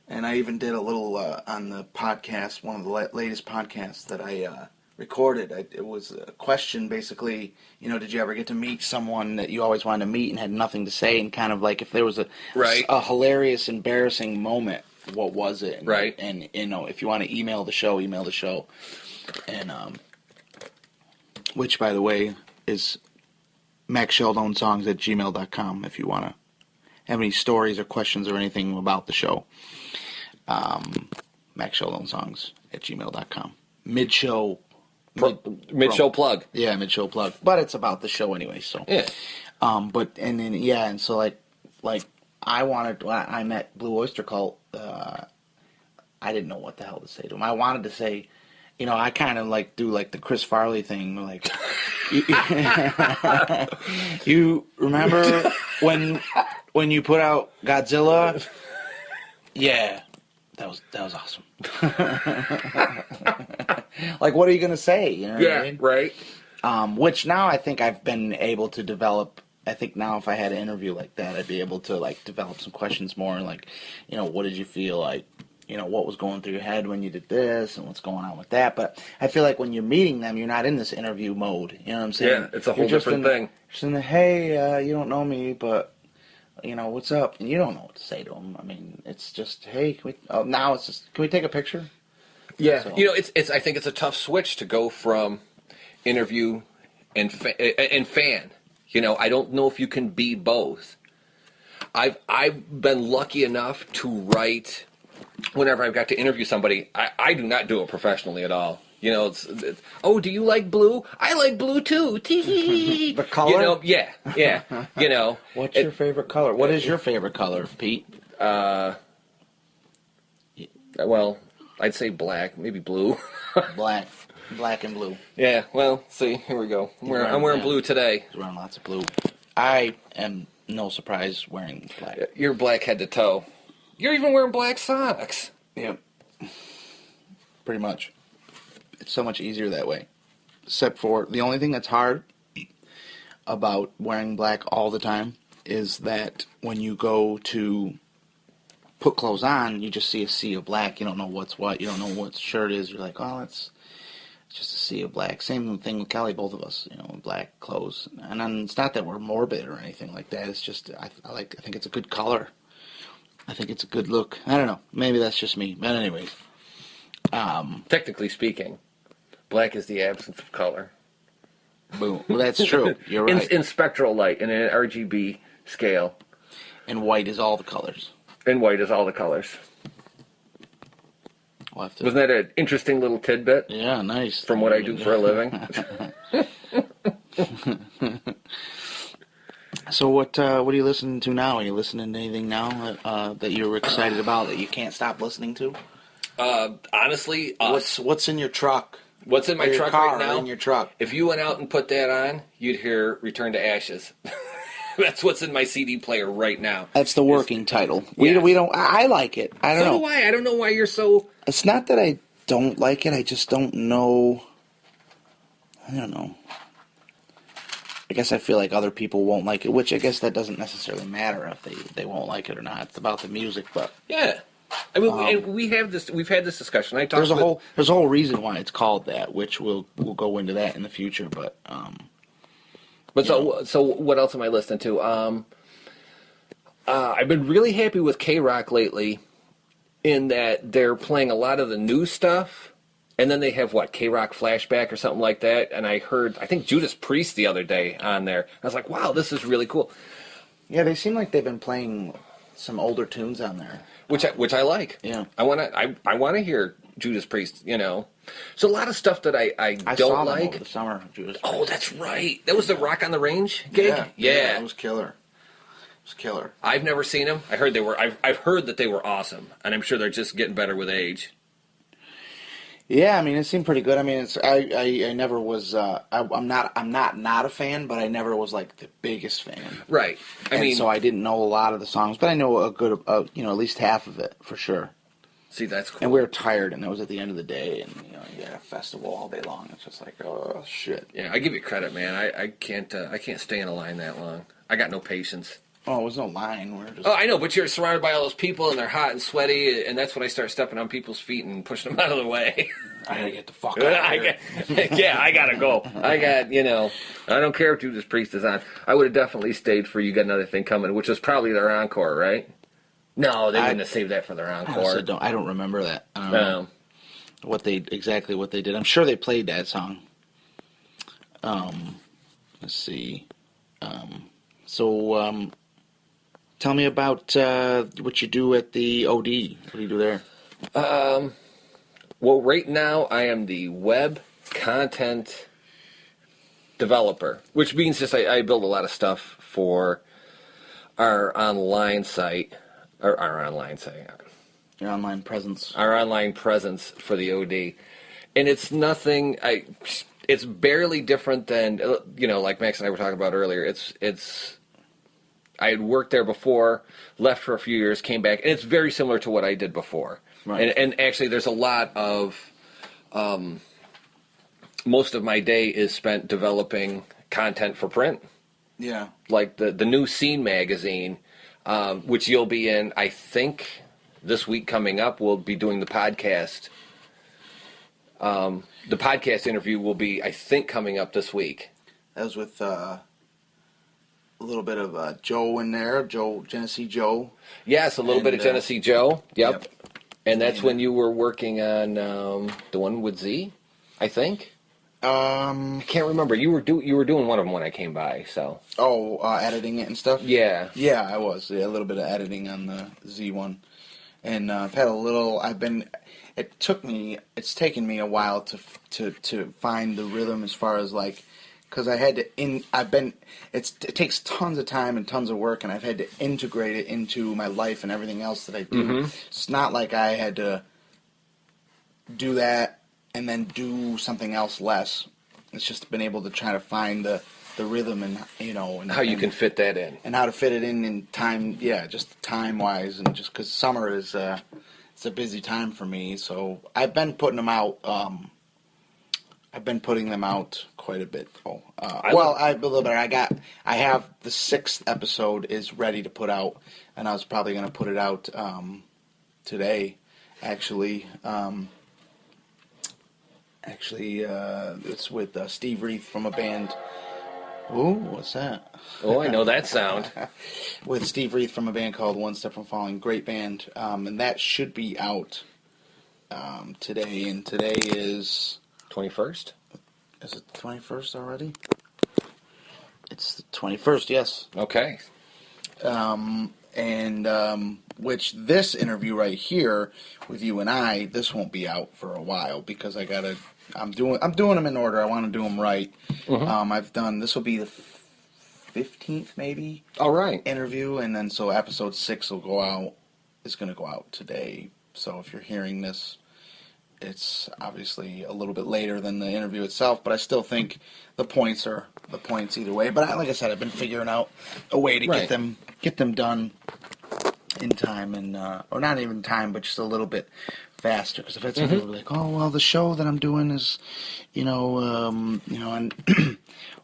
And I even did a little on the podcast, one of the latest podcasts that I recorded. It was a question, basically, did you ever get to meet someone that you always wanted to meet and had nothing to say? And kind of like if there was a hilarious, embarrassing moment, what was it? Right. And if you want to email the show. And which, by the way, is Scialdone@gmail.com if you want to have any stories or questions or anything about the show. Scialdone@gmail.com. Mid-show plug. Yeah, mid-show plug. But it's about the show anyway, so. Yeah. And so like I met Blue Oyster Cult. I didn't know what the hell to say to him. I wanted to say, I kind of like do like the Chris Farley thing, like you remember when you put out Godzilla? Yeah, that was awesome. Like, what are you gonna say? You know what I mean? Right. Which now I think I've been able to develop I think now if I had an interview like that, I'd be able to like develop some questions more, like, what did you feel like, what was going through your head when you did this, and what's going on with that. But I feel like when you're meeting them, you're not in this interview mode. You know what I'm saying? Yeah, it's a whole different thing. Just in the hey, you don't know me, but what's up, and you don't know what to say to them. I mean, it's just hey, now it's just can we take a picture? Yeah, So. it's. I think it's a tough switch to go from interview and fan. I don't know if you can be both. I've been lucky enough to write whenever I've got to interview somebody. I do not do it professionally at all. It's oh, do you like blue? I like blue too. Tee. The color? Yeah. What's your favorite color? What is your favorite color, Pete? Well, I'd say black, maybe blue. Black and blue. Yeah, well, see, here we go. I'm wearing blue today. He's wearing lots of blue. I am no surprise wearing black. You're black head to toe. You're even wearing black socks. Yep. Pretty much. It's so much easier that way. Except for the only thing that's hard about wearing black all the time is that when you go to put clothes on, you just see a sea of black. You don't know what's what. You don't know what shirt is. You're like, oh, it's just a sea of black. Same thing with Kelly, both of us, black clothes. And then it's not that we're morbid or anything like that. It's just I think it's a good color. I think it's a good look. I don't know. Maybe that's just me. But anyways, technically speaking, black is the absence of color. Boom. Well, that's true. You're right. In spectral light, in an RGB scale. And white is all the colors. And white is all the colors. Wasn't that an interesting little tidbit? Yeah, nice. From what I do for a living. So what are you listening to now? Are you listening to anything now that you're excited about that you can't stop listening to? Honestly, what's in your truck? What's in my truck right now? In your truck. If you went out and put that on, you'd hear "Return to Ashes." That's what's in my CD player right now. That's the working title. We don't. I like it. I don't know. So do I. I don't know why you're so. It's not that I don't like it. I just don't know. I don't know. I guess I feel like other people won't like it, which I guess that doesn't necessarily matter if they won't like it or not. It's about the music, but yeah. I mean, and we've had this discussion. There's a whole reason why it's called that, which we'll go into that in the future. But so what else am I listening to? I've been really happy with K-Rock lately, in that they're playing a lot of the new stuff, and then they have K-Rock Flashback or something like that. And I think Judas Priest the other day on there. I was like, wow, this is really cool. Yeah, they seem like they've been playing some older tunes on there, which I like. Yeah, I wanna hear Judas Priest. So a lot of stuff that I don't saw them like. over the summer, Judas Priest. Oh, that's right. That was the Rock on the Range gig. Yeah, it was killer. It was killer. I've never seen them. I heard they were. I've heard that they were awesome, and I'm sure they're just getting better with age. Yeah, I mean, it seemed pretty good. I mean, I never was. I'm not a fan, but I never was like the biggest fan. Right. I mean, so I didn't know a lot of the songs, but I know a good, at least half of it for sure. See, that's cool. And we were tired, and it was at the end of the day, and you had a festival all day long. It's just like, oh shit. Yeah, I give you credit, man. I can't stay in a line that long. I got no patience. Oh, it was no line. Oh, I know, but you're surrounded by all those people, and they're hot and sweaty, and that's when I start stepping on people's feet and pushing them out of the way. I gotta get the fuck out of here. Yeah, I gotta go. I don't care if Judas Priest is on. I would have definitely stayed for You Got Another Thing Coming, which was probably their encore, right? No, they wouldn't have saved that for their encore. I don't remember that. I don't know what they did. I'm sure they played that song. Let's see. Tell me about what you do at the OD. What do you do there? Well, right now I am the web content developer, which means just I build a lot of stuff for our online site, or our online site. Your online presence. Our online presence for the OD. And it's nothing, it's barely different than, like Max and I were talking about earlier. I had worked there before, left for a few years, came back, and it's very similar to what I did before. Right. And actually, there's a lot of, most of my day is spent developing content for print. Yeah. like the new Scene magazine, which you'll be in. I think this week coming up, we'll be doing the podcast. The podcast interview will be, I think, coming up this week. That was with a little bit of Joe in there, Genesee Joe. Yes, a little bit of Genesee Joe. Yep. And that's Yeah. when you were working on the one with Z, I think. I can't remember. You were doing one of them when I came by. So. Editing it and stuff. Yeah. Yeah, I was. Yeah, a little bit of editing on the Z one, and I've had a little. It's taken me a while to find the rhythm as far as like, because I had to it takes tons of time and tons of work, and I've had to integrate it into my life and everything else that I do. Mm-hmm. It's not like I had to do that and then do something else less. It's just been able to try to find the rhythm and and How you can fit that in. and how to fit it in time. Yeah, just time wise, and just because summer is it's a busy time for me, so I've been putting them out. I've been putting them out quite a bit. A little bit. I have the 6th episode is ready to put out, and I was probably going to put it out today, actually. It's with Steve Reith from a band. Ooh, what's that? Oh, I know that sound. With Steve Reith from a band called One Step From Falling. Great band. And that should be out today. And today is... 21st? Is it the 21st already? It's the 21st, yes. Okay. Which this interview right here with you and I, this won't be out for a while because I'm doing them in order. I want to do them right. Mm-hmm. This will be the 15th maybe. All right. Interview, and then so episode 6 will go out. Is going to go out today. So if you're hearing this, it's obviously a little bit later than the interview itself, but I still think the points are the points either way. But like I said, I've been figuring out a way to get them done in time, and or not even time, but just a little bit faster. Because I've had some people be like, "Oh, well, the show that I'm doing is, and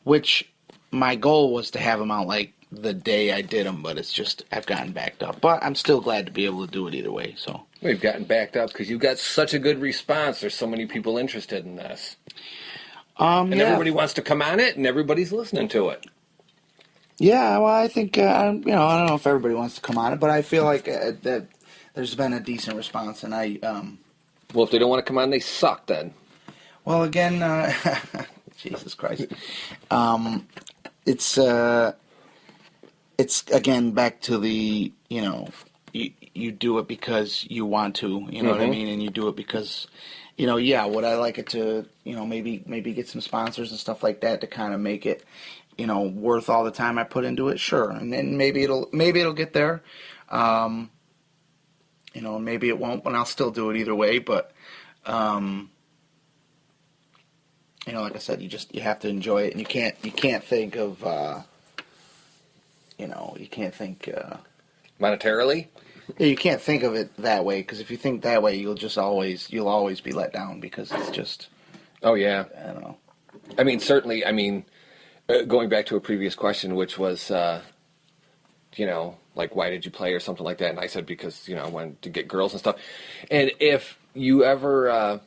which my goal was to have them out like the day I did them, but it's just I've gotten backed up. But I'm still glad to be able to do it either way. So we've gotten backed up because you've got such a good response. There's so many people interested in this, and everybody wants to come on it, and everybody's listening to it. Yeah, well, I think I don't know if everybody wants to come on it, but I feel like that there's been a decent response, and well, if they don't want to come on, they suck then. Well, again, Jesus Christ, it's again back to the you do it because you want to, you know what I mean, and you do it because would I like it to maybe get some sponsors and stuff like that to kind of make it worth all the time I put into it, sure. And then maybe it'll get there. And maybe it won't, and I'll still do it either way, but like I said, you have to enjoy it, and you can't think of you can't think monetarily. Yeah, you can't think of it that way, because if you think that way, you'll always be let down, because it's just I don't know. I mean, certainly, going back to a previous question, which was, like, why did you play or something like that? And I said, because, I wanted to get girls and stuff. And if you ever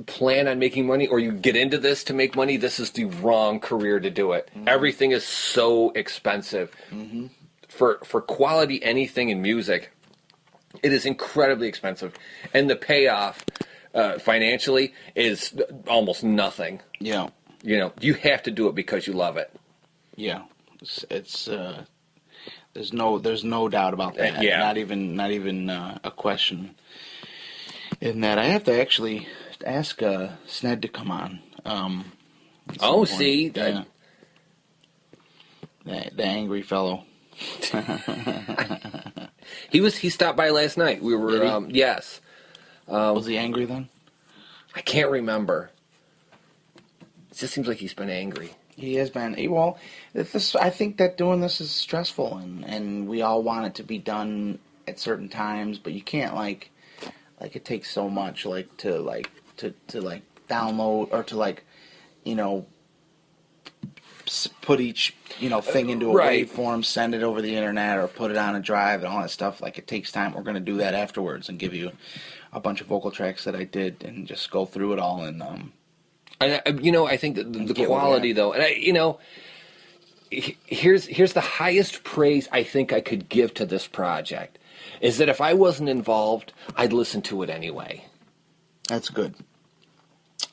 plan on making money, or you get into this to make money, this is the wrong career to do it. Mm-hmm. Everything is so expensive. Mm-hmm. For quality anything in music, it is incredibly expensive. And the payoff financially is almost nothing. Yeah. You have to do it because you love it. Yeah, it's there's no doubt about that. Yeah, not even a question. In that, I have to actually ask Sned to come on. See, the angry fellow. He stopped by last night. We were yes. Was he angry then? I can't remember. It just seems like he's been angry. He has been. Well, I think that doing this is stressful, and we all want it to be done at certain times, but you can't like it takes so much to download or to put each thing into a Right. waveform, send it over the internet, or put it on a drive and all that stuff. Like, it takes time. We're going to do that afterwards and give you a bunch of vocal tracks that I did and just go through it all and I think that the get what we quality have. though, and here's the highest praise I think I could give to this project is that if I wasn't involved, I'd listen to it anyway. That's good.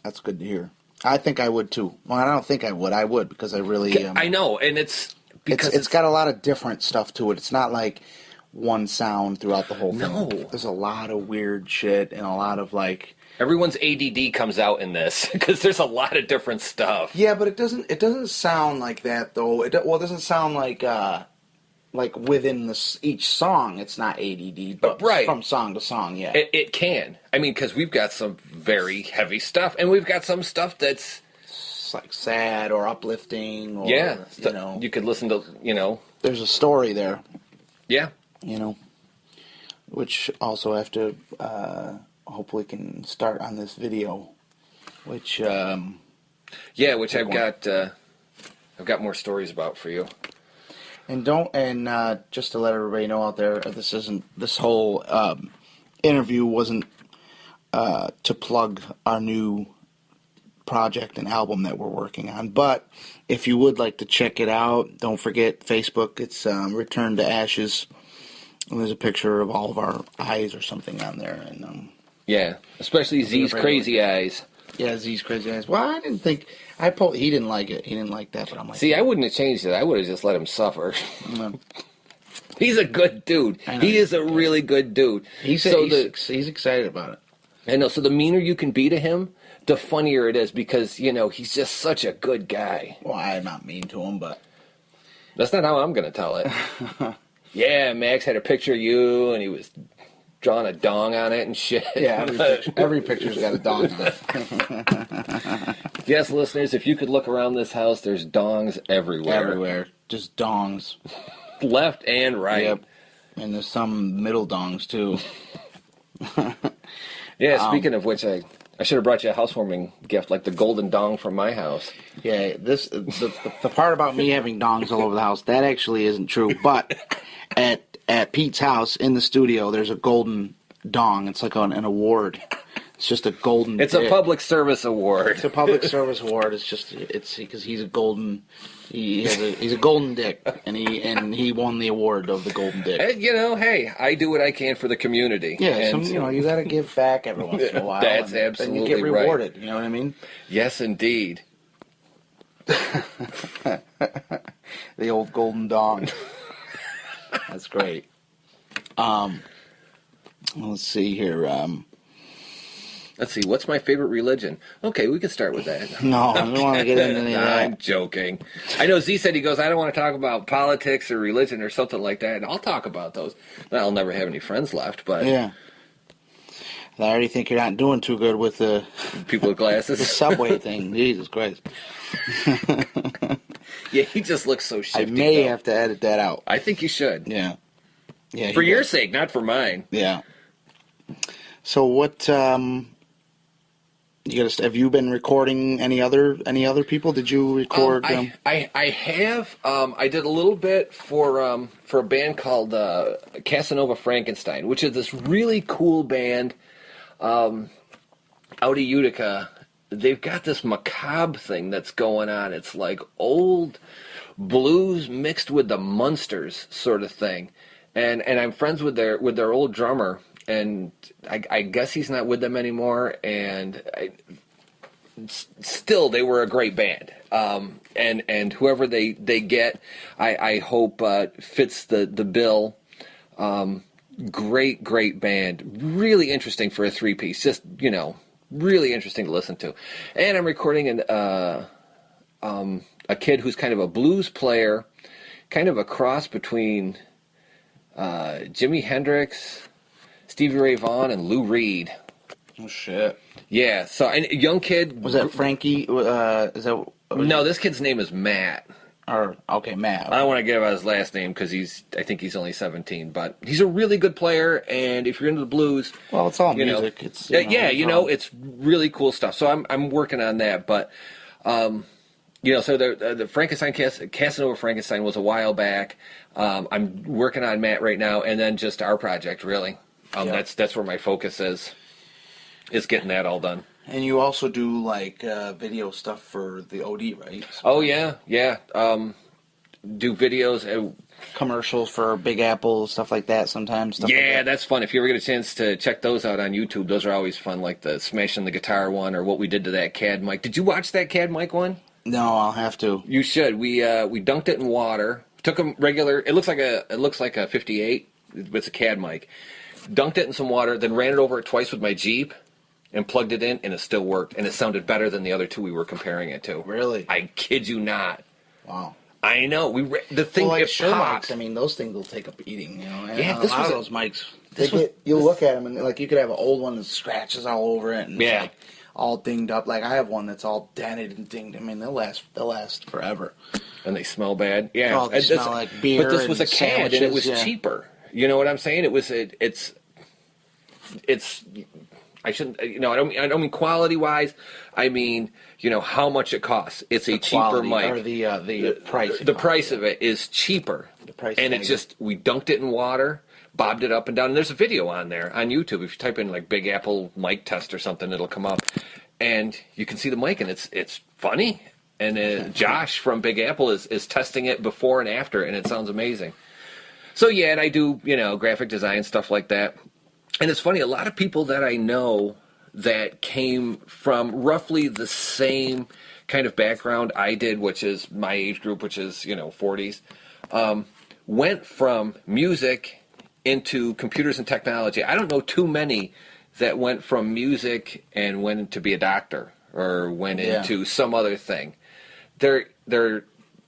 That's good to hear. I think I would too. Well, I don't think I would. I would because I really. I know, and it's because it's got a lot of different stuff to it. It's not like one sound throughout the whole thing. No. There's a lot of weird shit and a lot of like. everyone's ADD comes out in this because there's a lot of different stuff. Yeah, but it doesn't sound like that though. It doesn't sound like within each song. It's not ADD, but right. from song to song. Yeah, It can. I mean, because we've got some very heavy stuff, and we've got some stuff that's it's like sad or uplifting. Or, you could listen to. There's a story there. Yeah. Which also have to hopefully can start on this video, which which I've got more stories about for you. and just to let everybody know out there, this whole interview wasn't to plug our new project and album that we're working on, but if you would like to check it out, don't forget Facebook. It's Return to Ashes. And there's a picture of all of our eyes or something on there, and especially Z's crazy eyes. Yeah, Z's crazy eyes. Well, I didn't think he didn't like it. He didn't like that, but I'm like, See, I wouldn't have changed it. I would have just let him suffer. no. He's a good dude. He is a really good dude. He's excited about it. I know. So the meaner you can be to him, the funnier it is because he's just such a good guy. Well, I'm not mean to him, but that's not how I'm going to tell it. Yeah, Max had a picture of you, and he was drawing a dong on it and shit. Yeah, every picture's got a dong on it. Yes, listeners, if you could look around this house, there's dongs everywhere. Everywhere. Just dongs. Left and right. Yep. And there's some middle dongs, too. Yeah, speaking of which, I should have brought you a housewarming gift, like the golden dong from my house. Yeah, the part about me having dongs all over the house, that actually isn't true. But at Pete's house in the studio, there's a golden dong. It's like an award. It's just a golden. It's a public service award. It's a public service award. It's because he's a golden. He's a golden dick, and he won the award of the golden dick. And, hey, I do what I can for the community. Yeah, and, you got to give back every once in a while. That's absolutely and you get rewarded. Right. You know what I mean? Yes, indeed. The old golden dong. That's great. Let's see here. Let's see, what's my favorite religion? Okay, we can start with that. No, I don't want to get into any of that. I'm joking. I know Z said, he goes, I don't want to talk about politics or religion or something like that, and I'll talk about those. I'll never have any friends left, but... Yeah. I already think you're not doing too good with the... people with glasses? The subway thing. Jesus Christ. Yeah, he just looks so shifty. I may have to edit that out. I think you should. Yeah. Yeah. For your sake, not for mine. Yeah. So what... have you been recording any other people? Did you record? I have. I did a little bit for a band called Casanova Frankenstein, which is this really cool band out of Utica. They've got this macabre thing that's going on. It's like old blues mixed with the Munsters sort of thing, and I'm friends with their old drummer. And I guess he's not with them anymore, and still they were a great band. And whoever they get, I hope fits the bill. Great band, really interesting for a 3-piece. Just really interesting to listen to. And I'm recording a kid who's kind of a blues player, kind of a cross between Jimi Hendrix, Stevie Ray Vaughan, and Lou Reed. Oh shit! Yeah. So, and a young kid. Was that Frankie? Is that? No, this kid's name is Matt. Matt. I don't want to give out his last name because I think he's only 17, but he's a really good player. And if you're into the blues, well, it's all music. It's it's really cool stuff. So I'm working on that, but So the Frankenstein Casanova Frankenstein was a while back. I'm working on Matt right now, and then just our project really. That's where my focus is getting that all done. And you also do like video stuff for the OD, right? Oh yeah. Do videos. Commercials for Big Apple, stuff like that. Sometimes. Stuff like that. That's fun. If you ever get a chance to check those out on YouTube, those are always fun. Like the smashing the guitar one, or what we did to that CAD mic. Did you watch that CAD mic one? No, I'll have to. You should. We dunked it in water. Took a regular. It looks like a 58 with a CAD mic. Dunked it in some water, then ran it over it twice with my Jeep, and plugged it in, and it still worked. And it sounded better than the other two we were comparing it to. Really? I kid you not. Wow. I know. The thing like it popped. mics, I mean, those things will take a beating. Yeah, this was those mics. You look at them and like you could have an old one that scratches all over it, and it's like all dinged up. Like I have one that's all dented and dinged. I mean, they'll last forever. And they smell bad. Yeah, they smell like beer. But this was a CAD, and it was cheaper. You know what I'm saying? It's. I shouldn't. I don't mean quality wise. I mean, how much it costs. It's a cheaper mic. Or the price. The price of it is cheaper. The price. And it's just we dunked it in water, bobbed it up and down. And there's a video on there on YouTube. If you type in like Big Apple mic test or something, it'll come up, and you can see the mic, and it's funny. And Josh from Big Apple is testing it before and after, and it sounds amazing. So yeah, and I do graphic design stuff like that. And it's funny, a lot of people that I know that came from roughly the same kind of background I did, which is my age group, which is 40s, went from music into computers and technology. I don't know too many that went from music and went to be a doctor or went into some other thing. They're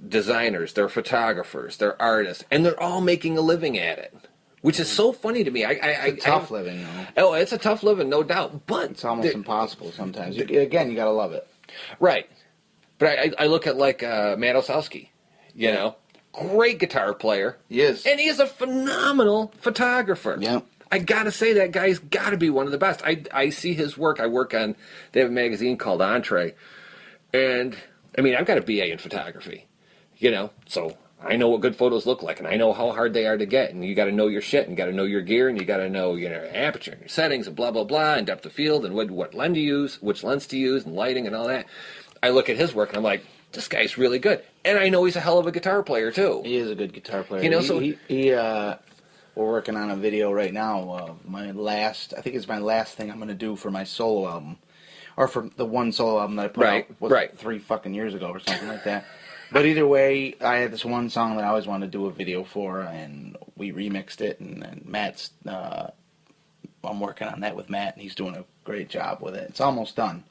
designers, they're photographers, they're artists, and they're all making a living at it. Which is so funny to me. It's a tough living, though. Oh, it's a tough living, no doubt. But it's almost impossible sometimes. You got to love it. Right. But I look at like Matt Osowski, great guitar player. Yes. And he is a phenomenal photographer. Yeah. I got to say that guy's got to be one of the best. I see his work. I work on, they have a magazine called Entree. And, I mean, I've got a BA in photography, so I know what good photos look like, and I know how hard they are to get, and you got to know your shit, and you got to know your gear, and you got to know aperture and your settings and blah blah blah, and depth of field, and what lens to use, which lens to use, and lighting and all that. I look at his work and I'm like, this guy's really good, and I know he's a hell of a guitar player too. He is a good guitar player. We're working on a video right now. I think it's my last thing I'm going to do for my solo album, or for the one solo album that I put out 3 fucking years ago or something like that. But either way, I had this one song that I always wanted to do a video for, and we remixed it, and Matt's, I'm working on that with Matt, and he's doing a great job with it. It's almost done.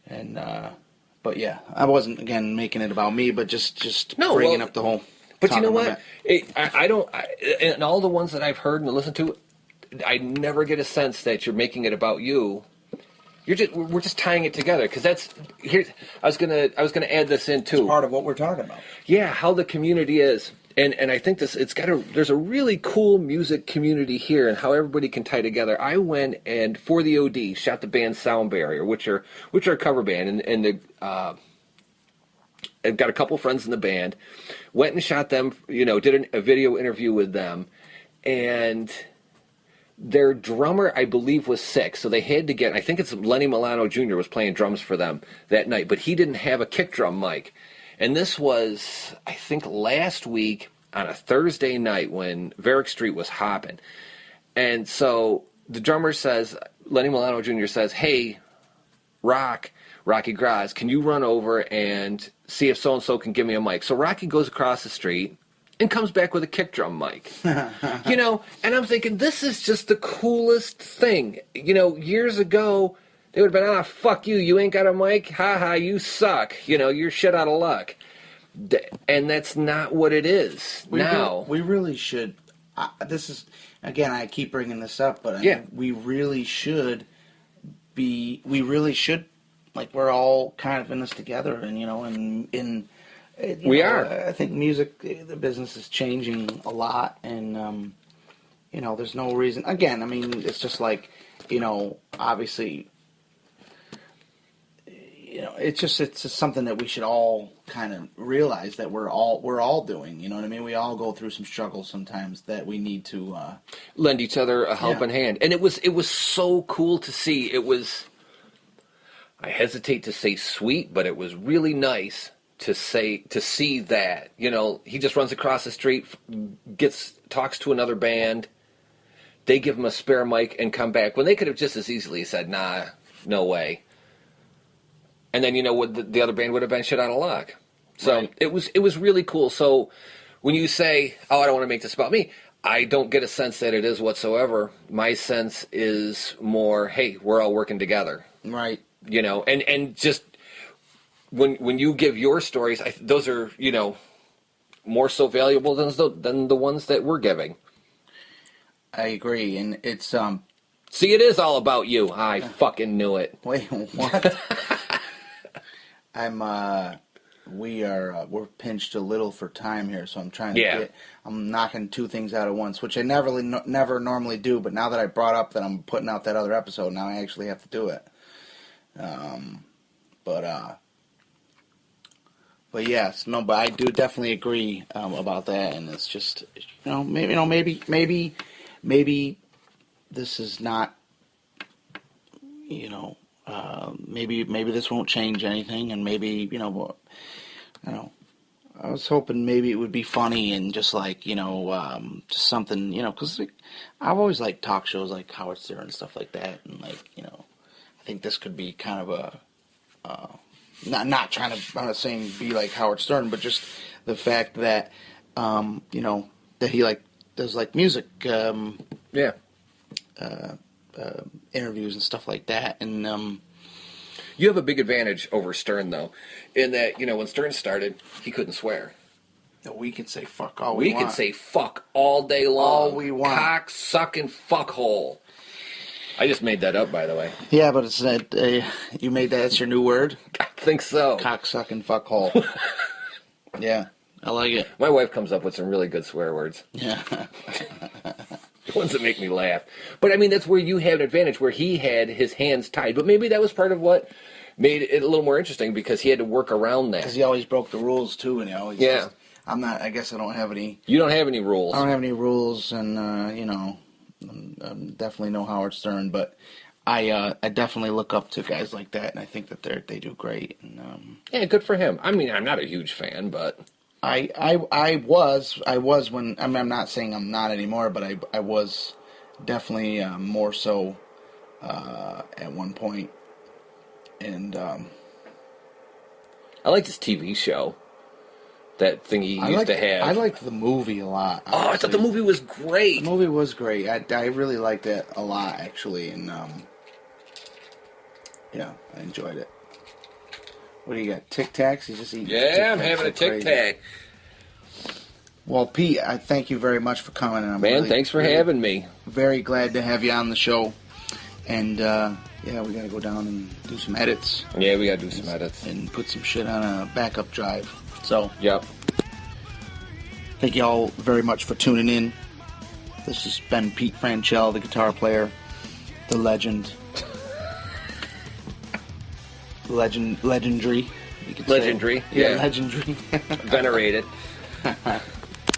And, but yeah, I wasn't, again, making it about me, but just bringing up the whole... But you know what? In all the ones that I've heard and listened to, I never get a sense that you're making it about you. We're just tying it together, because I was gonna add this in too. It's part of what we're talking about. Yeah, how the community is, and I think there's a really cool music community here, and how everybody can tie together. I went and for the OD shot the band Sound Barrier, which are a cover band, and I've got a couple friends in the band. Went and shot them, did a video interview with them, and their drummer, I believe, was sick, so they had to get, I think it's Lenny Milano Jr. was playing drums for them that night, but he didn't have a kick drum mic. And this was, I think, last week on a Thursday night when Varick Street was hopping. And so the drummer says, Lenny Milano Jr. says, hey, Rocky Graz, can you run over and see if so-and-so can give me a mic? So Rocky goes across the street and comes back with a kick drum mic. And I'm thinking, this is just the coolest thing. Years ago, they would have been, fuck you, you ain't got a mic? Ha, you suck. You're shit out of luck. And that's not what it is now. We really should, this is, again, I keep bringing this up, but we really should, like, we're all kind of in this together, and we are. I think music, the business is changing a lot, and, there's no reason. Again, I mean, it's just like, obviously, it's just something that we should all kind of realize that we're all doing. You know what I mean? We all go through some struggles sometimes that we need to lend each other a helping hand. And it was so cool to see. It was, I hesitate to say sweet, but it was really nice to see that. He just runs across the street, talks to another band. They give him a spare mic and come back when they could have just as easily said, "Nah, no way." And then what the other band would have been shit out of luck. So right. it was really cool. So when you say, "Oh, I don't want to make this about me," I don't get a sense that it is whatsoever. My sense is more, hey, we're all working together. Right. And just when you give your stories, those are, more so valuable than the ones that we're giving. I agree. And it's, See, it is all about you. I fucking knew it. Wait, what? We're pinched a little for time here, so I'm trying to I'm knocking two things out at once, which I never normally do, but now that I brought up that I'm putting out that other episode, now I actually have to do it. But yes, no, but I do definitely agree about that, and it's just maybe this is not maybe this won't change anything, and maybe I was hoping maybe it would be funny and just like just something because I've always liked talk shows like Howard Stern and stuff like that, and I think this could be kind of a not trying to, I'm not saying be like Howard Stern, but just the fact that that he does music interviews and stuff like that, and you have a big advantage over Stern though, in that when Stern started, he couldn't swear. We can say fuck all we want. We can say fuck all day long. All we want. Cock sucking fuckhole. I just made that up, by the way. Yeah, but it's you made that. That's your new word. I think so. Cock sucking fuckhole. Yeah, I like it. My wife comes up with some really good swear words. Yeah. Ones that make me laugh. But I mean, that's where you have an advantage, where he had his hands tied. But maybe that was part of what made it a little more interesting, because he had to work around that. Because he always broke the rules too, and yeah. I guess I don't have any. You don't have any rules. I don't have any rules, and I'm definitely no Howard Stern, but I definitely look up to guys like that, and I think that they do great. And yeah, good for him. I mean, I'm not a huge fan, but I was when I'm not saying I'm not anymore, but I was definitely more so at one point, and I liked his TV show. That thing he used to have. I liked the movie a lot. Honestly. Oh, I thought the movie was great. The movie was great. I really liked it a lot, actually, and yeah, I enjoyed it. What do you got? Tic Tacs? He's just eating. Yeah, I'm having a Tic Tac. Well, Pete, I thank you very much for coming. And thanks for having me. Very glad to have you on the show. And yeah, we got to go down and do some edits. Yeah, we got to do some edits and put some shit on a backup drive. So, yep. Thank you all very much for tuning in. This has been Pete Franchell, the guitar player, the legend. Legendary. You could legendary. Say. Yeah, legendary. Venerated.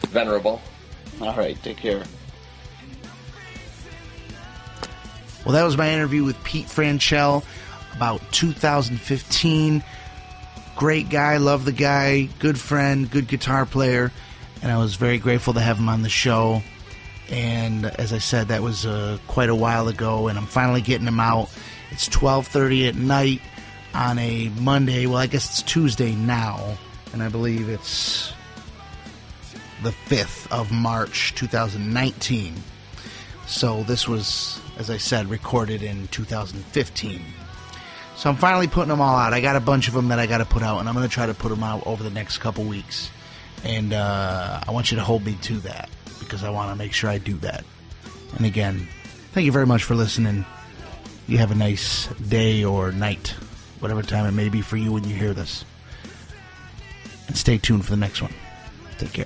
Venerable. All right, take care. Well, that was my interview with Pete Franchell about 2015. Great guy, love the guy, good friend, good guitar player, and I was very grateful to have him on the show. And as I said, that was quite a while ago, and I'm finally getting him out. It's 12:30 at night on a Monday. Well, I guess it's Tuesday now, and I believe it's the 5th of March, 2019. So this was, as I said, recorded in 2015. So I'm finally putting them all out. I got a bunch of them that I got to put out, and I'm going to try to put them out over the next couple weeks. And I want you to hold me to that, because I want to make sure I do that. And again, thank you very much for listening. You have a nice day or night, whatever time it may be for you when you hear this. And stay tuned for the next one. Take care.